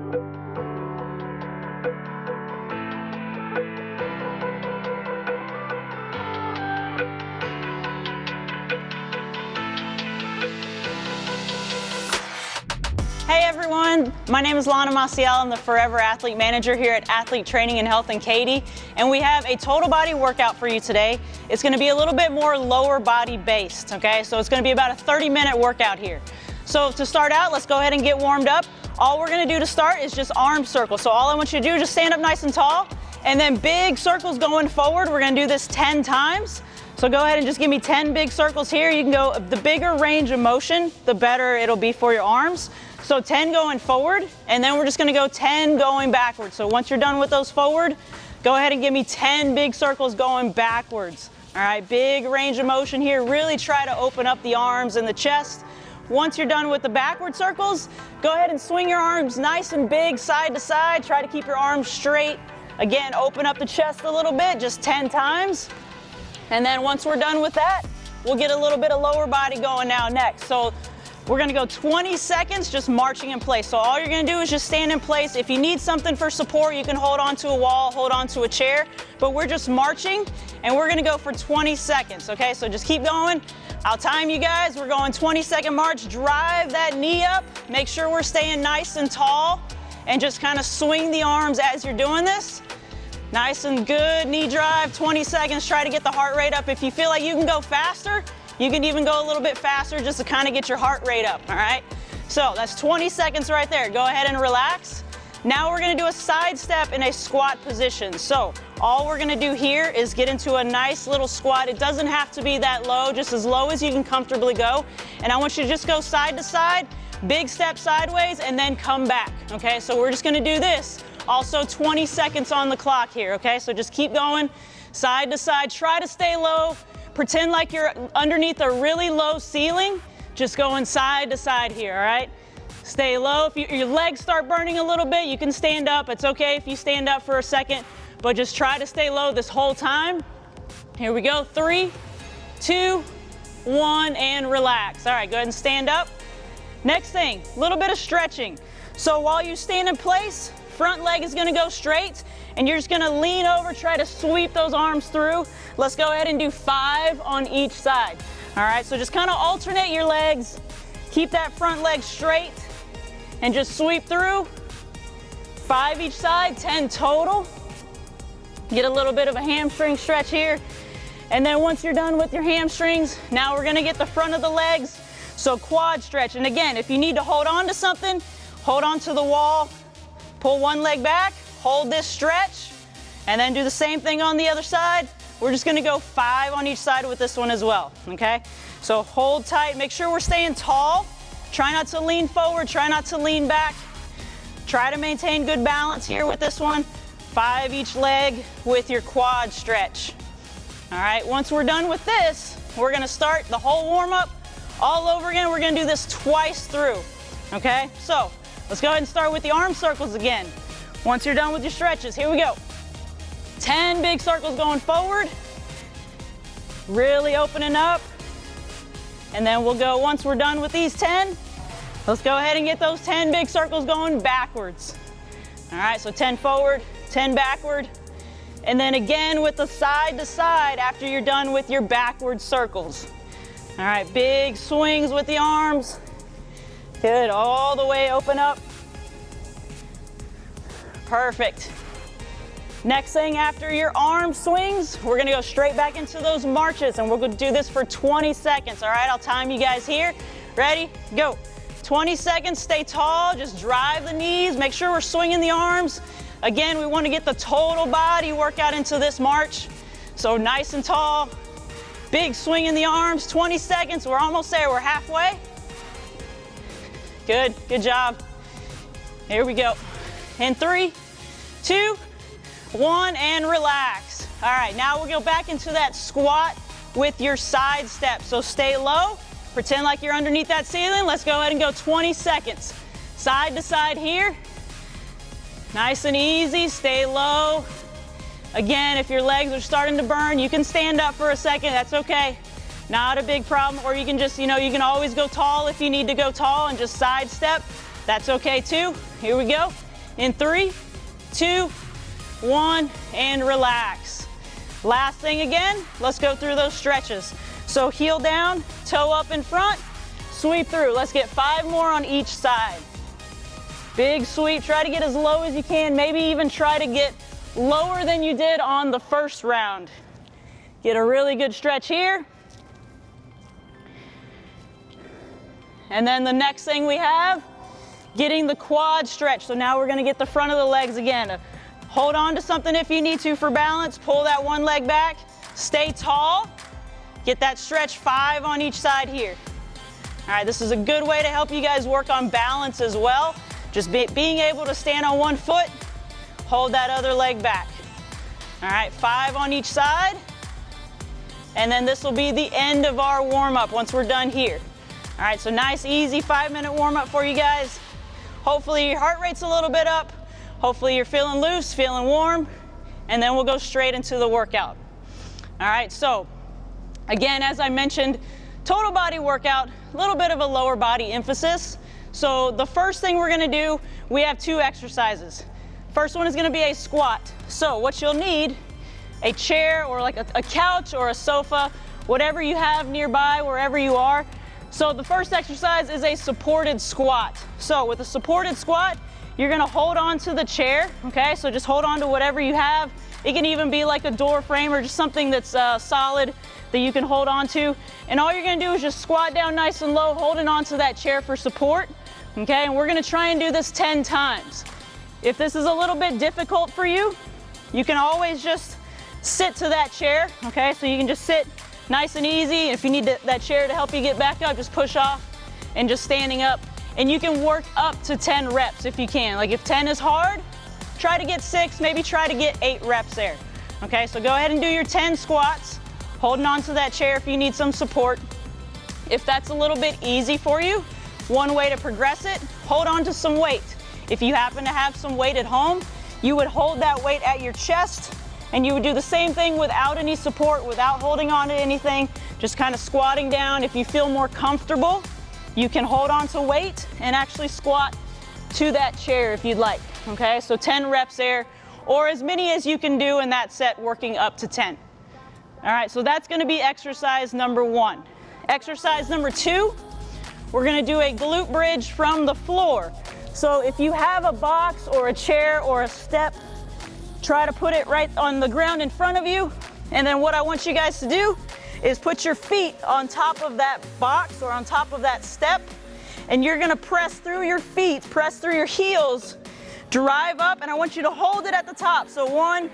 Hey everyone, my name is Lana Maciel. I'm the Forever Athlete Manager here at Athlete Training and Health in Katy, and we have a total body workout for you today. It's going to be a little bit more lower body based, okay? So it's going to be about a 30-minute workout here. So to start out, let's go ahead and get warmed up. All we're going to do to start is just arm circles. So all I want you to do is just stand up nice and tall, and then big circles going forward. We're going to do this 10 times. So go ahead and just give me 10 big circles here. You can go, the bigger range of motion, the better it'll be for your arms. So 10 going forward, and then we're just gonna go 10 going backwards. So once you're done with those forward, go ahead and give me 10 big circles going backwards. All right, big range of motion here. Really try to open up the arms and the chest. Once you're done with the backward circles, go ahead and swing your arms nice and big side to side. Try to keep your arms straight. Again, open up the chest a little bit, just 10 times. And then once we're done with that, we'll get a little bit of lower body going now next. So we're gonna go 20 seconds just marching in place. So all you're gonna do is just stand in place. If you need something for support, you can hold on to a wall, hold on to a chair, but we're just marching and we're gonna go for 20 seconds, okay? So just keep going. I'll time you guys. We're going 20-second march. Drive that knee up. Make sure we're staying nice and tall and just kind of swing the arms as you're doing this. Nice and good knee drive, 20 seconds. Try to get the heart rate up. If you feel like you can go faster, you can even go a little bit faster just to kind of get your heart rate up, all right? So that's 20 seconds right there. Go ahead and relax. Now we're gonna do a side step in a squat position. So all we're gonna do here is get into a nice little squat. It doesn't have to be that low, just as low as you can comfortably go. And I want you to just go side to side, big step sideways, and then come back, okay? So we're just gonna do this. Also 20 seconds on the clock here, okay? So just keep going side to side. Try to stay low. Pretend like you're underneath a really low ceiling, just going side to side here, all right? Stay low. If your legs start burning a little bit, you can stand up. It's okay if you stand up for a second, but just try to stay low this whole time. Here we go, 3, 2, 1, and relax. All right, go ahead and stand up. Next thing, a little bit of stretching. So while you stand in place, front leg is gonna go straight, and you're just gonna lean over, try to sweep those arms through. Let's go ahead and do 5 on each side. All right, so just kind of alternate your legs. Keep that front leg straight and just sweep through. 5 each side, 10 total. Get a little bit of a hamstring stretch here. And then once you're done with your hamstrings, now we're gonna get the front of the legs. So quad stretch. And again, if you need to hold on to something, hold on to the wall, pull one leg back, hold this stretch, and then do the same thing on the other side. We're just gonna go 5 on each side with this one as well, okay? So hold tight, make sure we're staying tall. Try not to lean forward, try not to lean back. Try to maintain good balance here with this one. 5 each leg with your quad stretch. All right, once we're done with this, we're gonna start the whole warm up all over again. We're gonna do this twice through, okay? So let's go ahead and start with the arm circles again. Once you're done with your stretches, here we go. 10 big circles going forward. Really opening up. And then we'll go, once we're done with these 10, let's go ahead and get those 10 big circles going backwards. All right, so 10 forward, 10 backward. And then again with the side to side after you're done with your backward circles. All right, big swings with the arms. Good, all the way open up. Perfect. Next thing after your arm swings, we're gonna go straight back into those marches, and we're gonna do this for 20 seconds, all right? I'll time you guys here. Ready, go. 20 seconds, stay tall, just drive the knees, make sure we're swinging the arms. Again, we wanna get the total body workout into this march. So nice and tall, big swing in the arms, 20 seconds, we're almost there, we're halfway. Good, good job. Here we go. In 3, 2, 1, and relax. All right, now we'll go back into that squat with your side step. So stay low, pretend like you're underneath that ceiling. Let's go ahead and go 20 seconds. Side to side here. Nice and easy, stay low. Again, if your legs are starting to burn, you can stand up for a second, that's okay. Not a big problem, or you can just, you can always go tall if you need to go tall and just side step. That's okay too. Here we go. in 3, 2, 1, and relax. Last thing again, let's go through those stretches. So heel down, toe up in front, sweep through. Let's get 5 more on each side. Big sweep, try to get as low as you can, maybe even try to get lower than you did on the first round. Get a really good stretch here. And then the next thing we have, getting the quad stretch. So now we're gonna get the front of the legs again. Hold on to something if you need to for balance, pull that one leg back, stay tall, get that stretch, 5 on each side here. All right, this is a good way to help you guys work on balance as well. Just being able to stand on one foot, hold that other leg back. All right, 5 on each side. And then this will be the end of our warm-up once we're done here. All right, so nice, easy 5-minute warm-up for you guys. Hopefully your heart rate's a little bit up. Hopefully you're feeling loose, feeling warm, and then we'll go straight into the workout. All right, so again, as I mentioned, total body workout, a little bit of a lower body emphasis. So the first thing we're gonna do, we have 2 exercises. First one is gonna be a squat. So what you'll need, a chair or like a couch or a sofa, whatever you have nearby, wherever you are. So the first exercise is a supported squat. So with a supported squat, you're gonna hold on to the chair, okay? So just hold on to whatever you have. It can even be like a door frame or just something that's solid that you can hold on to. And all you're gonna do is just squat down nice and low, holding on to that chair for support, okay? And we're gonna try and do this 10 times. If this is a little bit difficult for you, you can always just sit to that chair, okay? So you can just sit nice and easy. If you need that chair to help you get back up, just push off and just standing up. And you can work up to 10 reps if you can. Like if 10 is hard, try to get 6, maybe try to get 8 reps there. Okay, so go ahead and do your 10 squats, holding on to that chair if you need some support. If that's a little bit easy for you, one way to progress it, hold on to some weight. If you happen to have some weight at home, you would hold that weight at your chest and you would do the same thing without any support, without holding on to anything, just kind of squatting down. If you feel more comfortable, you can hold on to weight and actually squat to that chair if you'd like, okay? So 10 reps there, or as many as you can do in that set, working up to 10. All right, so that's gonna be exercise number 1. Exercise number 2, we're gonna do a glute bridge from the floor. So if you have a box or a chair or a step, try to put it right on the ground in front of you. And then what I want you guys to do is put your feet on top of that box or on top of that step. And you're gonna press through your feet, press through your heels, drive up, and I want you to hold it at the top. So 1,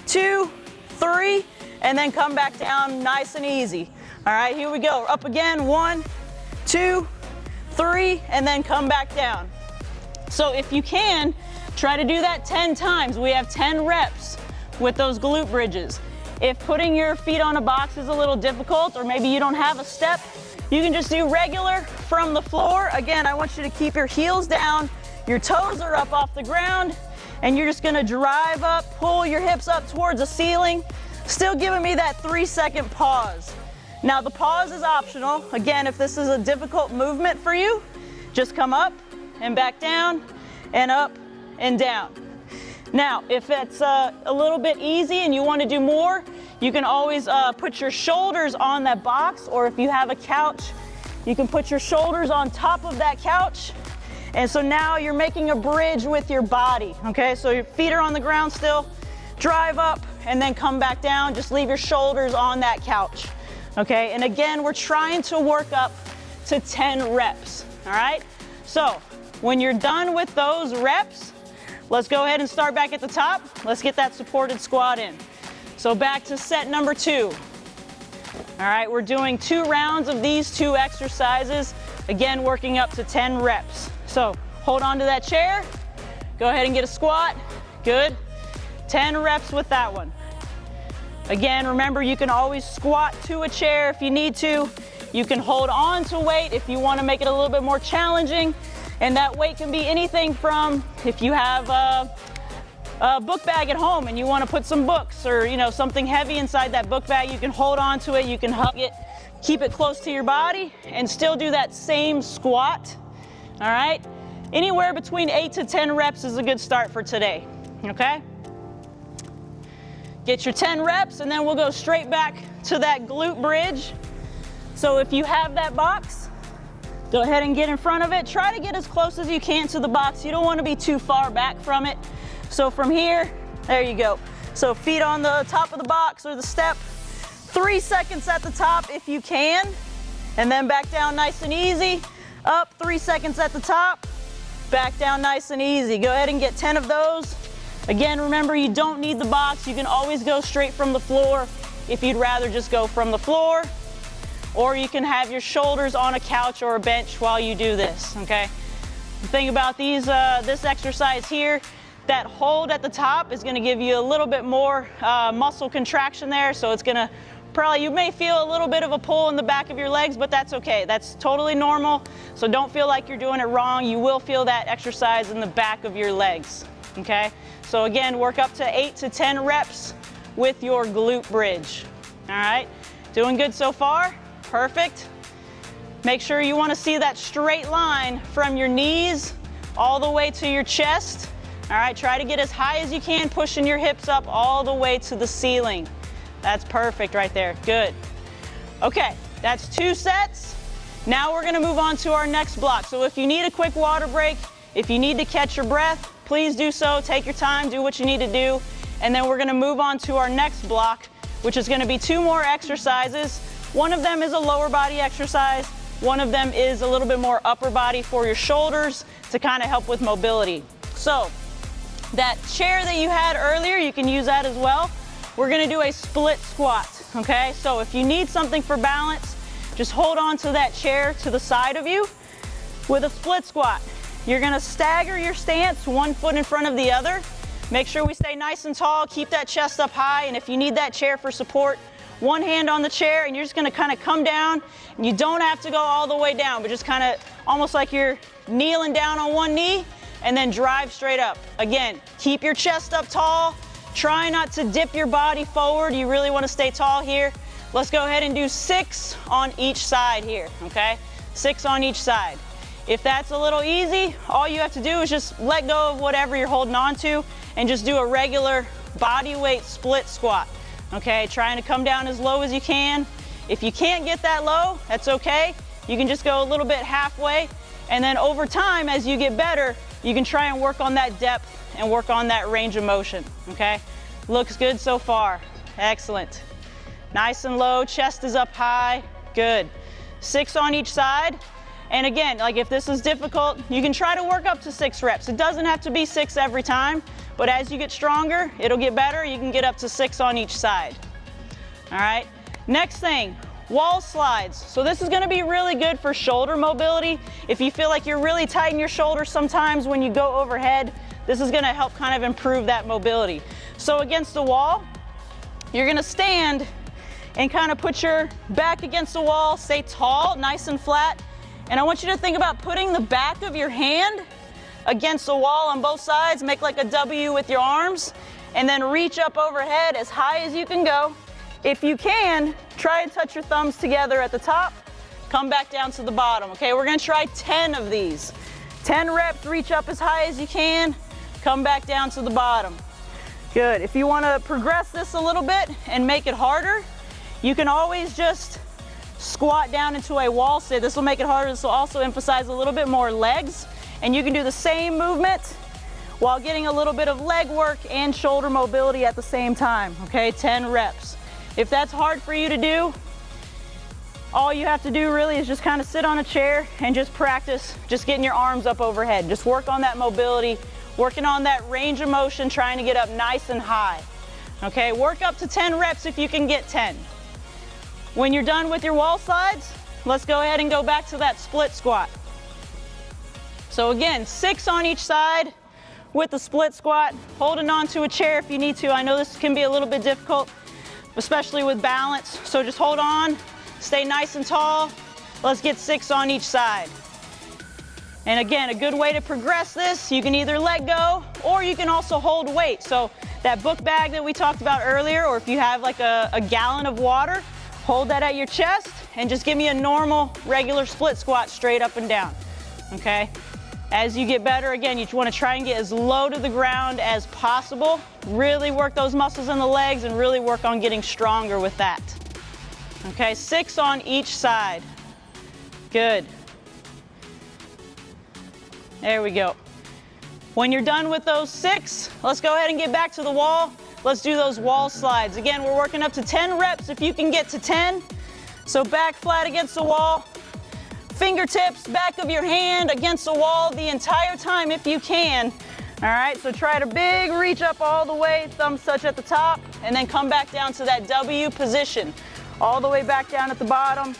2, 3, and then come back down nice and easy. All right, here we go. Up again, 1, 2, 3, and then come back down. So if you can, try to do that 10 times. We have 10 reps with those glute bridges. If putting your feet on a box is a little difficult, or maybe you don't have a step, you can just do regular from the floor. Again, I want you to keep your heels down, your toes are up off the ground, and you're just gonna drive up, pull your hips up towards the ceiling, still giving me that 3-second pause. Now the pause is optional. Again, if this is a difficult movement for you, just come up and back down and up and down. Now, if it's a little bit easy and you want to do more, you can always put your shoulders on that box, or if you have a couch, you can put your shoulders on top of that couch. And so now you're making a bridge with your body, okay? So your feet are on the ground still, drive up and then come back down, just leave your shoulders on that couch, okay? And again, we're trying to work up to 10 reps, all right? So when you're done with those reps, let's go ahead and start back at the top. Let's get that supported squat in. So back to set number 2. All right, we're doing 2 rounds of these 2 exercises, again, working up to 10 reps. So hold on to that chair, go ahead and get a squat, good. 10 reps with that one. Again, remember, you can always squat to a chair if you need to. You can hold on to weight if you want to make it a little bit more challenging. And that weight can be anything from, if you have a book bag at home and you want to put some books or something heavy inside that book bag, you can hold on to it, you can hug it, keep it close to your body and still do that same squat. All right. Anywhere between 8 to 10 reps is a good start for today, okay? Get your 10 reps, and then we'll go straight back to that glute bridge. So if you have that box, go ahead and get in front of it. Try to get as close as you can to the box. You don't want to be too far back from it. So from here, there you go. So feet on the top of the box or the step, 3 seconds at the top if you can, and then back down nice and easy. Up, 3 seconds at the top, back down nice and easy. Go ahead and get 10 of those. Again, remember, you don't need the box. You can always go straight from the floor if you'd rather just go from the floor, or you can have your shoulders on a couch or a bench while you do this, okay? The thing about this exercise here, that hold at the top is gonna give you a little bit more muscle contraction there, so it's gonna you may feel a little bit of a pull in the back of your legs, but that's okay. That's totally normal, so don't feel like you're doing it wrong. You will feel that exercise in the back of your legs, okay? So again, work up to 8 to 10 reps with your glute bridge, all right? Doing good so far? Perfect. Make sure you want to see that straight line from your knees all the way to your chest. All right, try to get as high as you can, pushing your hips up all the way to the ceiling. That's perfect right there, good. Okay, that's 2 sets. Now we're gonna move on to our next block. So if you need a quick water break, if you need to catch your breath, please do so. Take your time, do what you need to do. And then we're gonna move on to our next block, which is gonna be 2 more exercises. One of them is a lower body exercise. One of them is a little bit more upper body for your shoulders to kind of help with mobility. So that chair that you had earlier, you can use that as well. We're gonna do a split squat, okay? So if you need something for balance, just hold on to that chair to the side of you. With a split squat, you're gonna stagger your stance, 1 foot in front of the other. Make sure we stay nice and tall, keep that chest up high, and if you need that chair for support, 1 hand on the chair, and you're just gonna kind of come down. And you don't have to go all the way down, but just kind of almost like you're kneeling down on 1 knee, and then drive straight up. Again, keep your chest up tall. Try not to dip your body forward. You really wanna stay tall here. Let's go ahead and do 6 on each side here, okay? 6 on each side. If that's a little easy, all you have to do is just let go of whatever you're holding on to and just do a regular body weight split squat, okay? Trying to come down as low as you can. If you can't get that low, that's okay. You can just go a little bit halfway, and then over time, as you get better, you can try and work on that depth and work on that range of motion, okay? Looks good so far. Excellent. Nice and low, chest is up high, good. 6 on each side. And again, like if this is difficult, you can try to work up to 6 reps. It doesn't have to be 6 every time, but as you get stronger, it'll get better. You can get up to 6 on each side. All right, next thing, wall slides. So this is gonna be really good for shoulder mobility. If you feel like you're really tight in your shoulders sometimes when you go overhead, this is gonna help kind of improve that mobility. So against the wall, you're gonna stand and kind of put your back against the wall, stay tall, nice and flat. And I want you to think about putting the back of your hand against the wall on both sides, make like a W with your arms, and then reach up overhead as high as you can go. If you can, try and touch your thumbs together at the top, come back down to the bottom, okay? We're gonna try 10 of these. 10 reps, reach up as high as you can, come back down to the bottom. Good, if you wanna progress this a little bit and make it harder, you can always just squat down into a wall sit. This will make it harder. This will also emphasize a little bit more legs, and you can do the same movement while getting a little bit of leg work and shoulder mobility at the same time, okay? 10 reps. If that's hard for you to do, all you have to do really is just kind of sit on a chair and just practice just getting your arms up overhead. Just work on that mobility, working on that range of motion, trying to get up nice and high, okay? Work up to 10 reps if you can get 10. When you're done with your wall slides, let's go ahead and go back to that split squat. So again, 6 on each side with the split squat, holding on to a chair if you need to. I know this can be a little bit difficult, especially with balance. So just hold on, stay nice and tall. Let's get 6 on each side. And again, a good way to progress this, you can either let go or you can also hold weight. So that book bag that we talked about earlier, or if you have like a gallon of water, hold that at your chest and just give me a normal, regular split squat straight up and down, okay? As you get better, again, you want to try and get as low to the ground as possible. Really work those muscles in the legs and really work on getting stronger with that. Okay, 6 on each side. Good. There we go. When you're done with those 6, let's go ahead and get back to the wall. Let's do those wall slides. Again, we're working up to 10 reps if you can get to 10. So back flat against the wall. Fingertips, back of your hand against the wall the entire time if you can. All right, so try to big reach up all the way, thumbs touch at the top, and then come back down to that W position. All the way back down at the bottom,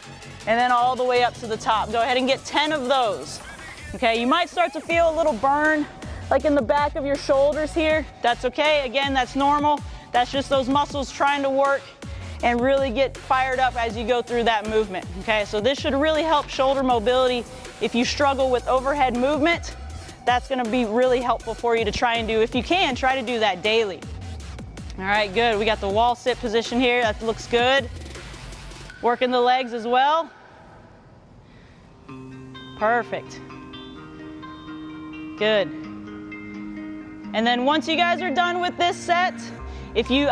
and then all the way up to the top. Go ahead and get 10 of those. Okay, you might start to feel a little burn, like in the back of your shoulders here. That's okay, again, that's normal. That's just those muscles trying to work and really get fired up as you go through that movement. Okay, so this should really help shoulder mobility. If you struggle with overhead movement, that's gonna be really helpful for you to try and do. If you can, try to do that daily. All right, good. We got the wall sit position here. That looks good. Working the legs as well. Perfect. Good. And then once you guys are done with this set, if you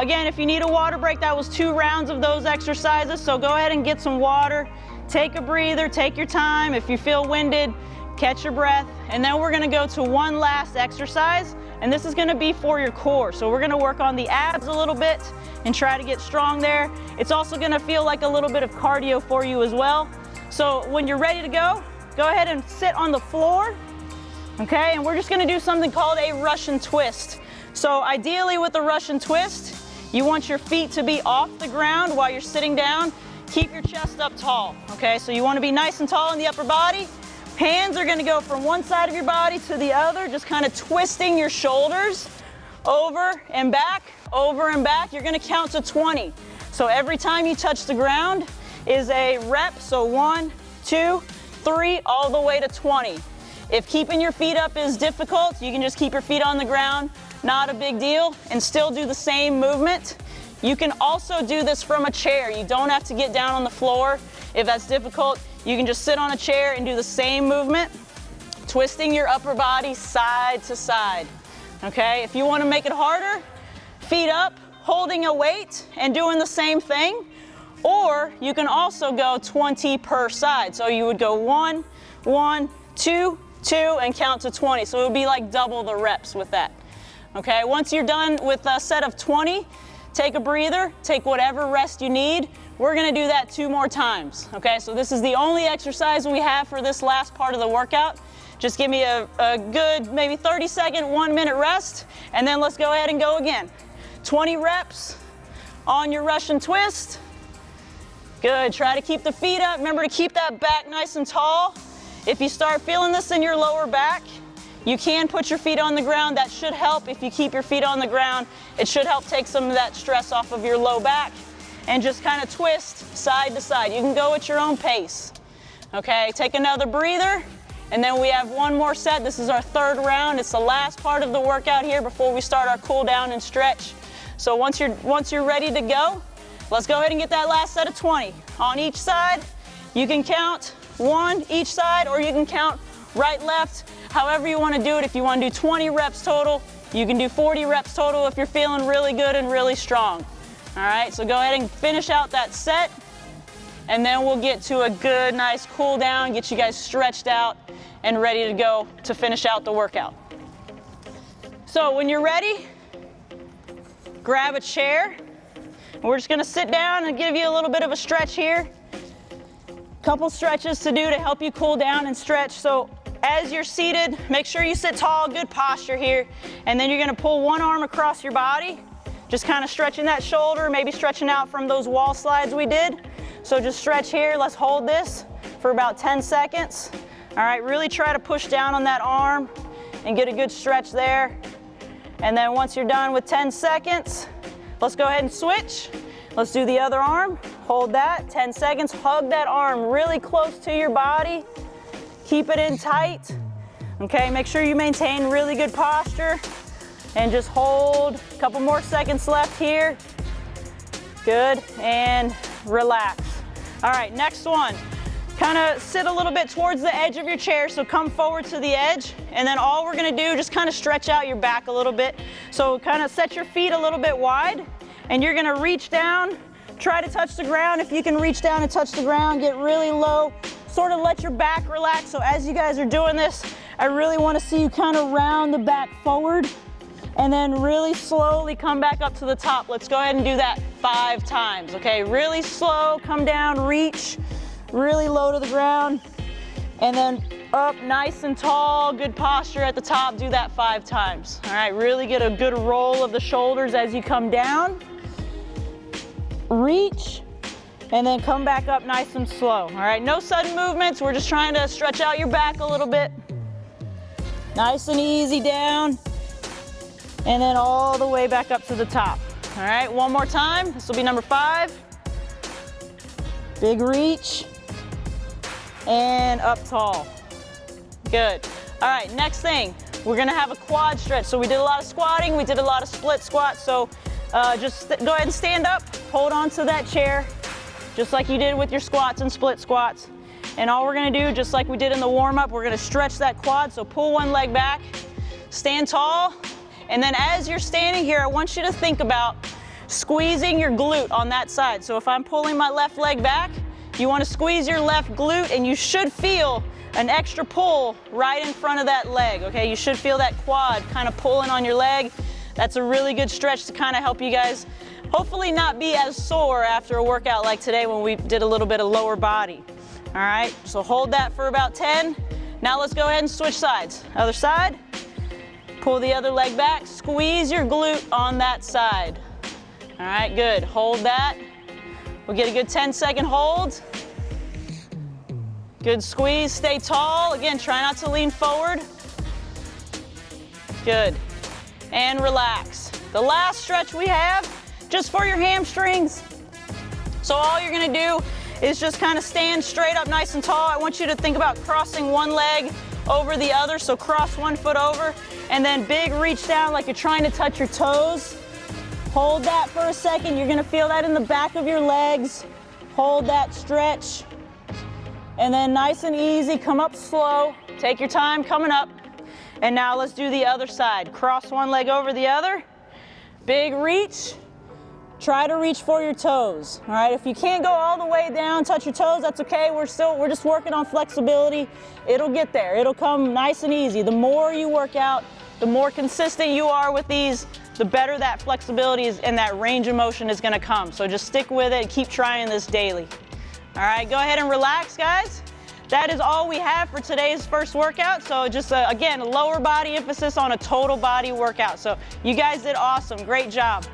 need a water break, that was 2 rounds of those exercises, so go ahead and get some water. Take a breather, take your time. If you feel winded, catch your breath. And then we're gonna go to one last exercise, and this is gonna be for your core. So we're gonna work on the abs a little bit and try to get strong there. It's also gonna feel like a little bit of cardio for you as well. So when you're ready to go ahead and sit on the floor, okay? And we're just gonna do something called a Russian twist. So ideally with the Russian twist, you want your feet to be off the ground while you're sitting down. Keep your chest up tall, okay? So you want to be nice and tall in the upper body. Hands are gonna go from one side of your body to the other, just kind of twisting your shoulders over and back, over and back. You're gonna count to 20. So every time you touch the ground is a rep, so 1, 2, 3, all the way to 20. If keeping your feet up is difficult, you can just keep your feet on the ground. Not a big deal, and still do the same movement. You can also do this from a chair. You don't have to get down on the floor. If that's difficult, you can just sit on a chair and do the same movement, twisting your upper body side to side. Okay, if you want to make it harder, feet up, holding a weight and doing the same thing, or you can also go 20 per side. So you would go 1, 1, 2, 2, and count to 20. So it would be like double the reps with that. Okay, once you're done with a set of 20, take a breather, take whatever rest you need. We're gonna do that 2 more times. Okay, so this is the only exercise we have for this last part of the workout. Just give me a good maybe 30-second, 1-minute rest, and then let's go ahead and go again. 20 reps on your Russian twist. Good, try to keep the feet up. Remember to keep that back nice and tall. If you start feeling this in your lower back, you can put your feet on the ground. That should help. If you keep your feet on the ground, it should help take some of that stress off of your low back and just kind of twist side to side. You can go at your own pace. Okay, take another breather, and then we have 1 more set. This is our 3rd round. It's the last part of the workout here before we start our cool down and stretch. So once you're ready to go, let's go ahead and get that last set of 20. On each side, you can count 1 each side, or you can count right, left, however you want to do it. If you want to do 20 reps total, you can do 40 reps total if you're feeling really good and really strong. All right, so go ahead and finish out that set, and then we'll get to a good, nice cool down, get you guys stretched out and ready to go to finish out the workout. So when you're ready, grab a chair. We're just gonna sit down and give you a little bit of a stretch here. Couple stretches to do to help you cool down and stretch. So as you're seated, make sure you sit tall, good posture here. And then you're gonna pull one arm across your body, just kind of stretching that shoulder, maybe stretching out from those wall slides we did. So just stretch here. Let's hold this for about 10 seconds. All right, really try to push down on that arm and get a good stretch there. And then once you're done with 10 seconds, let's go ahead and switch. Let's do the other arm. Hold that, 10 seconds. Hug that arm really close to your body. Keep it in tight. Okay, make sure you maintain really good posture and just hold. A couple more seconds left here. Good, and relax. All right, next one. kind of sit a little bit towards the edge of your chair, so come forward to the edge, and then all we're gonna do, just kind of stretch out your back a little bit. So kind of set your feet a little bit wide, and you're gonna reach down, try to touch the ground. If you can reach down and touch the ground, get really low, sort of let your back relax. So as you guys are doing this, I really wanna see you kind of round the back forward, and then really slowly come back up to the top. Let's go ahead and do that 5 times, okay? Really slow, come down, reach, really low to the ground, and then up nice and tall, good posture at the top. Do that 5 times. All right, really get a good roll of the shoulders as you come down. Reach, and then come back up nice and slow. All right, no sudden movements. We're just trying to stretch out your back a little bit. Nice and easy down, and then all the way back up to the top. All right, one more time. This will be number 5. Big reach, and up tall. Good. All right, next thing, we're gonna have a quad stretch. So we did a lot of squatting, we did a lot of split squats. So just go ahead and stand up, hold on to that chair, just like you did with your squats and split squats. And all we're gonna do, just like we did in the warm-up, we're gonna stretch that quad. So pull one leg back, stand tall, and then as you're standing here, I want you to think about squeezing your glute on that side. So if I'm pulling my left leg back, you want to squeeze your left glute, and you should feel an extra pull right in front of that leg, okay? You should feel that quad kind of pulling on your leg. That's a really good stretch to kind of help you guys hopefully not be as sore after a workout like today when we did a little bit of lower body. All right, so hold that for about 10. Now let's go ahead and switch sides. Other side, pull the other leg back, squeeze your glute on that side. All right, good, hold that. We'll get a good 10-second hold. Good squeeze, stay tall. Again, try not to lean forward. Good, and relax. The last stretch we have, just for your hamstrings. So all you're gonna do is just kind of stand straight up nice and tall. I want you to think about crossing one leg over the other, so cross one foot over, and then big reach down like you're trying to touch your toes. Hold that for a second. You're gonna feel that in the back of your legs. Hold that stretch. And then nice and easy, come up slow. Take your time coming up. And now let's do the other side. Cross one leg over the other. Big reach. Try to reach for your toes. All right, if you can't go all the way down, touch your toes, that's okay. We're just working on flexibility. It'll get there. It'll come nice and easy. The more you work out, the more consistent you are with these, the better that flexibility is and that range of motion is gonna come. So just stick with it and keep trying this daily. All right, go ahead and relax, guys. That is all we have for today's first workout. So just, again, a lower body emphasis on a total body workout. So you guys did awesome, great job.